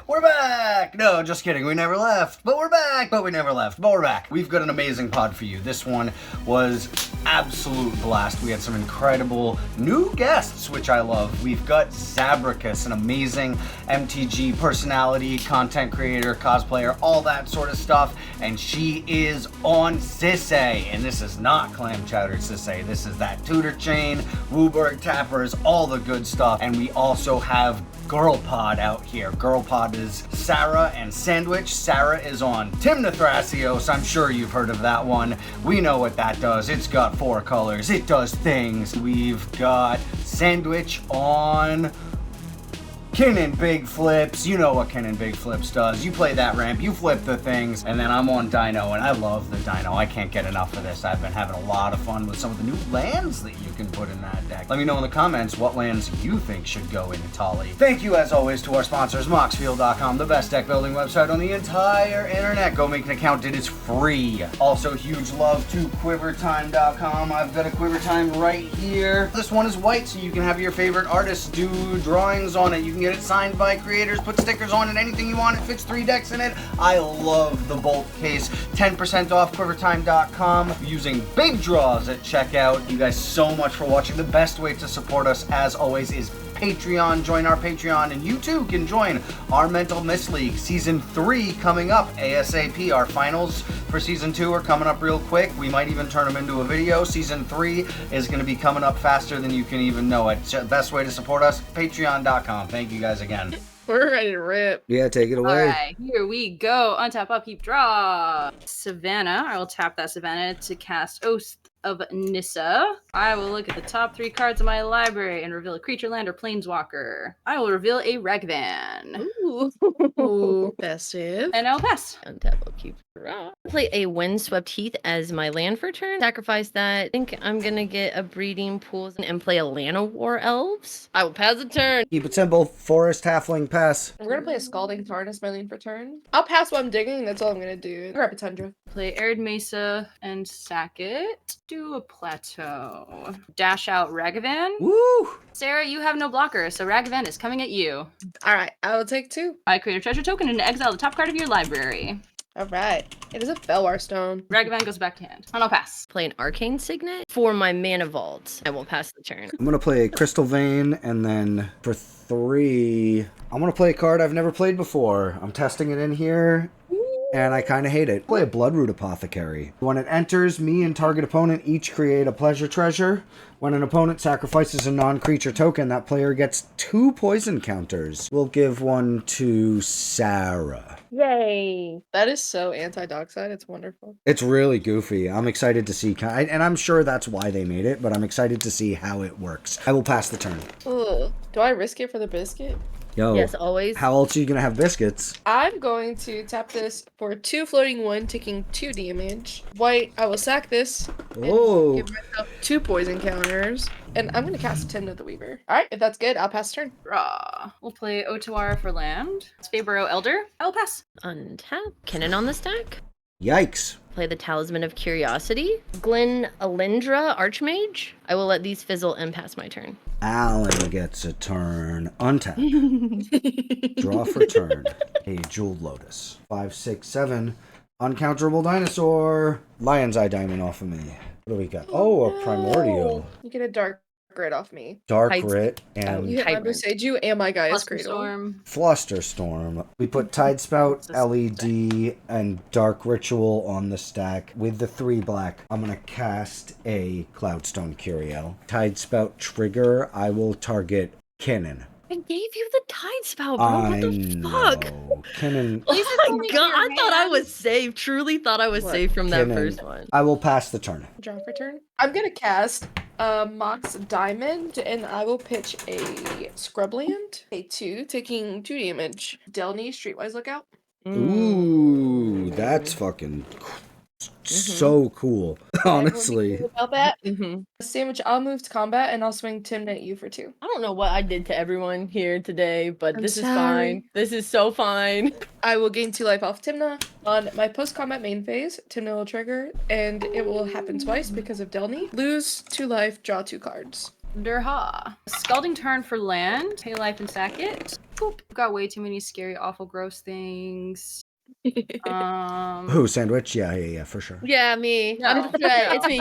We're back! No, just kidding. We never left. But we're back. But we never left. But we're back. We've got an amazing pod for you. This one was absolute blast. We had some incredible new guests, which I love. We've got Zabracus, an amazing MTG personality, content creator, cosplayer, all that sort of stuff. And she is on Sisay. And this is not clam chowder Sisay. This is that tutor chain, Wooburg tappers, all the good stuff. And we also have GirlPod out here. GirlPod is Sarah and Sandwich. Sarah is on Tymna thrasios. I'm sure you've heard of that one. We know what that does. It's got 4 colors. It does things. We've got Sandwich on Kinnan Big Flips. You know what Kinnan Big Flips does. You play that ramp, you flip the things, and then I'm on Dino, and I love the Dino. I can't get enough of this. I've been having a lot of fun with some of the new lands that you can put in that deck. Let me know in the comments what lands you think should go in Tali. Thank you, as always, to our sponsors, Moxfield.com, the best deck building website on the entire internet. Go make an account. It is free. Also, huge love to QuiverTime.com. I've got a QuiverTime right here. This one is white, so you can have your favorite artists do drawings on it. You can get it signed by creators, put stickers on it, anything you want. It fits 3 decks in it. I love the Bolt case. 10% off QuiverTime.com using big draws at checkout. You guys so much for watching. The best way to support us, as always, is Patreon. Join our Patreon, and you too can join our Mental Miss League. Season 3 coming up ASAP. Our finals for Season 2 are coming up real quick. We might even turn them into a video. Season 3 is going to be coming up faster than you can even know it. So best way to support us, Patreon.com. Thank you guys again. We're ready to rip. Yeah, take it away. All right, here we go. Untap, upkeep, draw. Savannah. I will tap that Savannah to cast Oath of Nissa. I will look at the top 3 cards of my library and reveal a creature, land, or planeswalker. I will reveal a Ragavan. Ooh, festive. And I'll pass. Untap, upkeep, draw. Play a Windswept Heath as my land for turn. Sacrifice that. I think I'm gonna get a Breeding Pools and play a Lana War Elves. I will pass the turn. Keep it simple. Forest Halfling pass. We're gonna play a Scalding Tarn as my lane for turn. I'll pass what I'm digging, that's all I'm gonna do. Grab a Tundra. Play Arid Mesa and sack it. Do a Plateau. Dash out Ragavan. Woo! Sarah, you have no blocker, so Ragavan is coming at you. Alright, I will take 2. I create a treasure token and exile the top card of your library. Alright. It is a Felwar Stone. Ragavan goes back to hand. And I'll pass. Play an Arcane Signet for my Mana Vault. I will pass the turn. I'm going to play Crystal Vein, and then for 3, I'm going to play a card I've never played before. I'm testing it in here, and I kind of hate it. Play a Bloodroot Apothecary. When it enters, me and target opponent each create a pleasure treasure. When an opponent sacrifices a non-creature token, that player gets 2 poison counters. We'll give one to Sarah. Yay! That is so anti-Dockside, it's wonderful. It's really goofy. I'm excited to see, and I'm sure that's why they made it, but I'm excited to see how it works. I will pass the turn. Ugh. Do I risk it for the biscuit? Yo, Yes, always. how else are you going to have biscuits? I'm going to tap this for 2 floating 1, taking 2 damage. White, I will sack this. Oh. Give myself 2 poison counters. And I'm going to cast Tymna the Weaver. Alright, if that's good, I'll pass turn. Draw. We'll play Otawara for land. Fabro Elder. I'll pass. Untap. Kinnan on the stack. Yikes. Play the Talisman of Curiosity. Glen Alindra Archmage. I will let these fizzle and pass my turn. Alan gets a turn. Untap. Draw for turn. A Jeweled Lotus. 5, 6, 7. Uncounterable Dinosaur. Lion's Eye Diamond off of me. What do we got? Oh, a Primordial. You get a Dark Grit off me. Dark Tides- Grit and You hit my Tyrant. Boseiju and my Gaia's Plus Cradle. Storm. Flusterstorm. We put Tidespout, LED, and Dark Ritual on the stack with the 3 black. I'm going to cast a Cloudstone Curio. Tidespout trigger. I will target Kinnan. I gave you the Tide Spout, bro. What the fuck? know. Kinnan. Oh Least it's my only god, in your I thought I hand. was safe. Truly thought I was What? safe from that Kinnan. first one. I will pass the turn. Draw for turn. I'm gonna cast Mox Diamond, and I will pitch a Scrubland. A 2, taking 2 damage. Delny, Streetwise Lookout. Ooh, that's fucking so cool. Honestly. Everyone about that. Mm-hmm. Sandwich, I'll move to combat, and I'll swing Tymna at you for 2. I don't know what I did to everyone here today, but I'm this is sorry. fine. This is so fine. I will gain 2 life off Tymna. On my post-combat main phase, Tymna will trigger, and it will happen twice because of Delny. Lose 2 life, draw 2 cards. Durha. Scalding Tarn for land. Pay life and sack it. Boop. Got way too many scary, awful, gross things. Who, Sandwich? Yeah, for sure. Yeah, me. No, I'm right. It's me.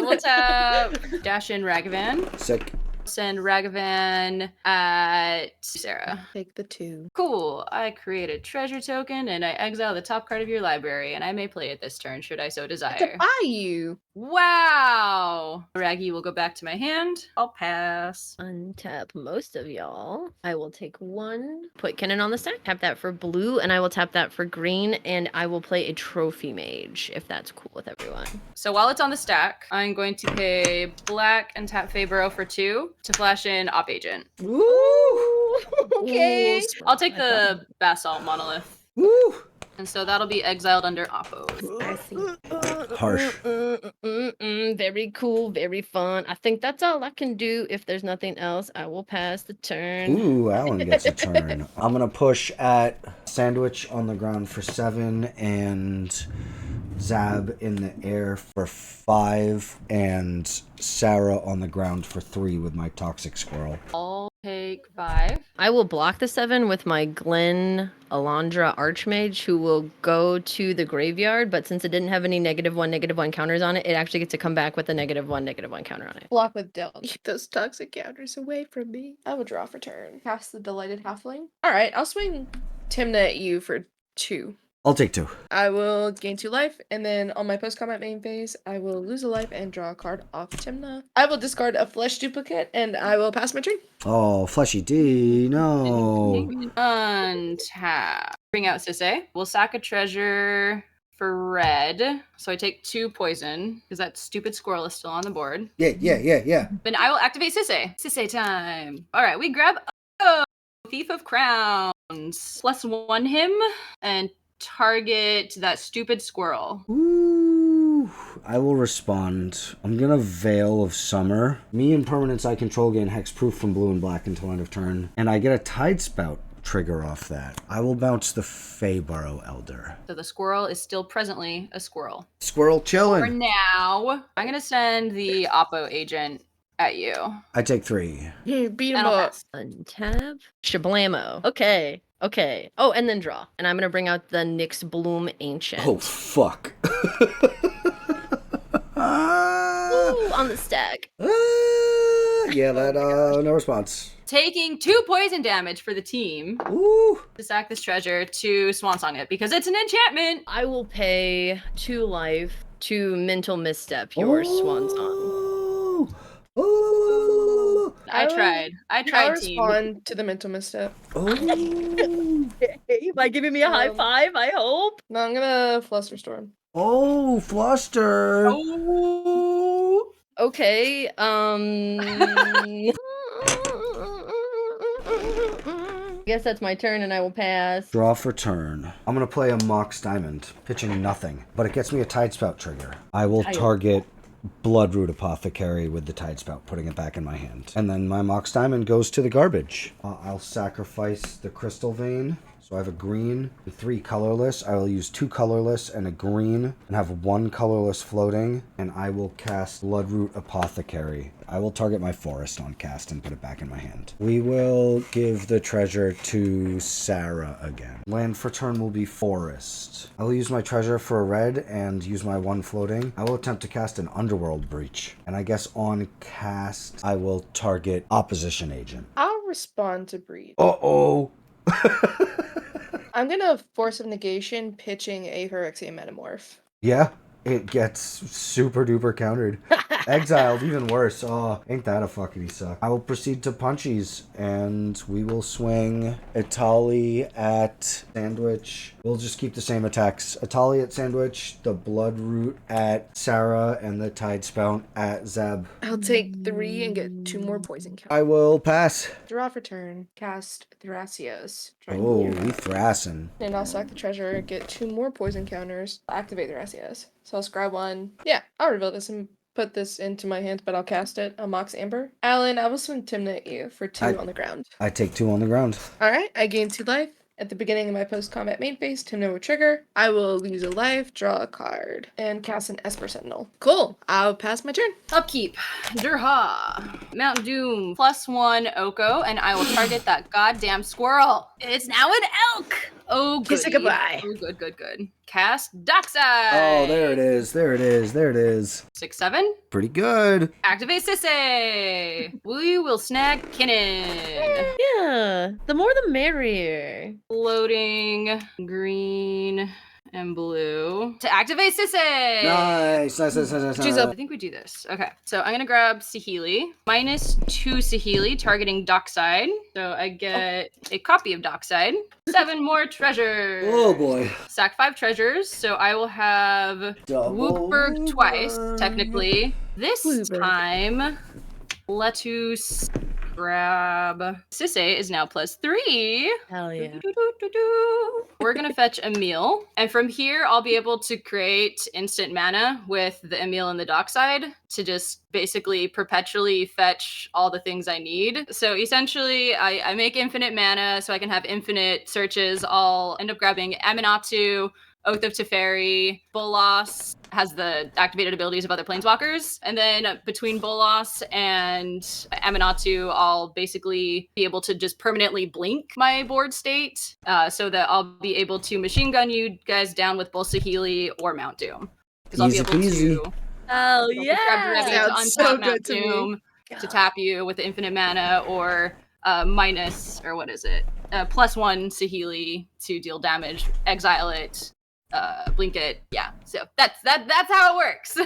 We'll tap dash in Ragavan. Sick. Send Ragavan at Sarah. Take the 2. Cool. I create a treasure token and I exile the top card of your library, and I may play it this turn should I so To desire. buy you. Wow. Raggy will go back to my hand. I'll pass. Untap most of y'all. I will take 1. Put Kinnan on the stack. Tap that for blue, and I will tap that for green, and I will play a trophy mage, if that's cool with everyone. So while it's on the stack, I'm going to pay black and tap Fabro for 2 to flash in Op Agent. Ooh, okay. I'll take the Basalt Monolith. Woo! And so that'll be exiled under Oppo. I see. Harsh. Very cool, very fun. I think that's all I can do. If there's nothing else, I will pass the turn. Ooh, Alan gets a turn. I'm gonna push at Sandwich on the ground for 7 and Zab in the air for 5 and Sarah on the ground for 3 with my Toxic Squirrel. I'll take 5. I will block the 7 with my Glen Alondra Archmage, who will go to the graveyard, but since it didn't have any -1/-1 counters on it, it actually gets to come back with a -1/-1 counter on it. Block with Del. Keep those toxic counters away from me. I will draw for turn. Cast the Delighted Halfling. Alright, I'll swing Tymna at you for 2. I'll take 2. I will gain 2 life, and then on my post-combat main phase, I will lose a life and draw a card off Tymna. I will discard a flesh duplicate, and I will pass my turn. Oh, Fleshy D, no. Untap. Bring out Sisay. We'll sack a treasure for red. So I take 2 poison, because that stupid squirrel is still on the board. Yeah. Then I will activate Sisay. Sisay time. Alright, we grab Thief of Crowns. +1 him, and target that stupid squirrel. Ooh, I will respond. I'm gonna Veil of Summer. Me and permanents I control gain hexproof from blue and black until end of turn, and I get a Tide Spout trigger off that. I will bounce the Feyburrow Elder. So the squirrel is still presently a squirrel. Squirrel For chillin'. now, I'm gonna send the Oppo agent at you. I take 3. Beat him And I'll up. pass. Untap. Shablamo. Okay. Oh, and then draw. And I'm gonna bring out the Nyx Bloom Ancient. Oh, fuck. Ooh, on the stack. Yeah, that, no response. Taking 2 poison damage for the team Ooh. to sack this treasure to Swansong it because it's an enchantment. I will pay 2 life to Mental Misstep your Swan Song. Oh. I tried I'll team. respond to the mental misstep. Oh. By giving me a high five, I hope. No, I'm gonna Flusterstorm. Oh, Fluster. Oh. Okay, guess that's my turn and I will pass. Draw for turn. I'm gonna play a Mox Diamond, pitching nothing, but it gets me a Tidespout trigger. I will target Bloodroot Apothecary with the Tidespout, putting it back in my hand. And then my Mox Diamond goes to the garbage. I'll sacrifice the Crystal Vein. So I have a green, 3 colorless. I will use 2 colorless and a green and have 1 colorless floating. And I will cast Bloodroot Apothecary. I will target my forest on cast and put it back in my hand. We will give the treasure to Sarah again. Land for turn will be forest. I will use my treasure for a red and use my 1 floating. I will attempt to cast an Underworld Breach. And I guess on cast, I will target Opposition Agent. I'll respond to Breed. Uh-oh. I'm gonna Force of Negation, pitching a Hyrexian Metamorph. Yeah, it gets super duper countered. Exiled, even worse. Oh, ain't that a fuckity suck. I will proceed to punchies, and we will swing Atali at Sandwich. We'll just keep the same attacks. Atali at Sandwich, the Bloodroot at Sarah, and the Tidespout at Zab. I'll take 3 and get 2 more poison counters. I will pass. Draw for turn. Cast Thrasios. Oh, we thrassin'. And I'll sack the treasure, get 2 more poison counters, activate Thrasios. So I'll scry 1. Yeah, I'll reveal this and put this into my hand, but I'll cast it. A Mox Amber. Alan, I will swing Tymna at you for 2 on the ground. I take 2 on the ground. Alright, I gain 2 life. At the beginning of my post-combat main phase, Tymna will trigger. I will lose a life, draw a card, and cast an Esper Sentinel. Cool. I'll pass my turn. Upkeep. Durha. Mountain Doom. +1 Oko, and I will target that goddamn squirrel. It's now an elk. Oh, good. Kiss it goodbye. Oh, good. Cast Dockside. Oh, there it is. There it is. There it is. 6/7. Pretty good. Activate Sisay. We will snag Kinnan. Yeah, the more the merrier. Loading green and blue to activate Sisay. Nice. Choose I think we do this. Okay, so I'm gonna grab Saheeli. -2 Saheeli, targeting Dockside. So I get a copy of Dockside. 7 more treasures. Oh boy. Sack 5 treasures. So I will have Woopberg twice, technically. This Woopberg. time, let's grab Sisay is now +3. Hell yeah. We're gonna fetch Emil, and from here I'll be able to create instant mana with the Emil and the Dockside to just basically perpetually fetch all the things I need. So essentially I make infinite mana so I can have infinite searches. I'll end up grabbing Aminatu, Oath of Teferi. Bolas has the activated abilities of other planeswalkers. And then between Bolas and Aminatu, I'll basically be able to just permanently blink my board state so that I'll be able to machine gun you guys down with both Saheeli or Mount Doom. Because I'll be able Easy to Oh grab Ready to Sounds so untap good Mount to me. Doom to tap you with the infinite mana, or minus, or what is it? +1 Saheeli to deal damage, exile it, blink it. Yeah, so that's how it works.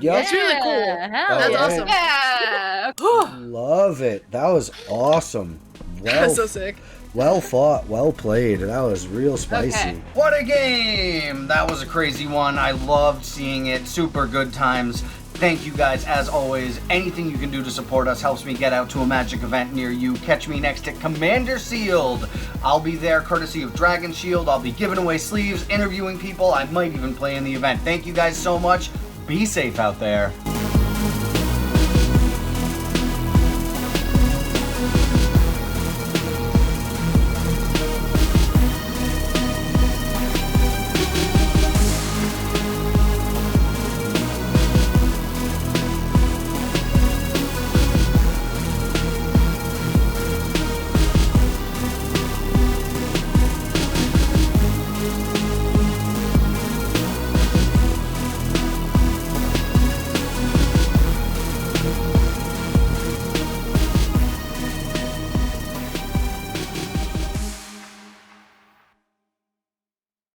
Yep. That's really cool. Hell That's yeah. awesome. Yeah. Love it. That was awesome. Well, That's so sick. well fought. Well played. That was real spicy. Okay. What a game! That was a crazy one. I loved seeing it. Super good times. Thank you guys, as always. Anything you can do to support us helps me get out to a Magic event near you. Catch me next to Commander Sealed. I'll be there courtesy of Dragon Shield. I'll be giving away sleeves, interviewing people. I might even play in the event. Thank you guys so much. Be safe out there.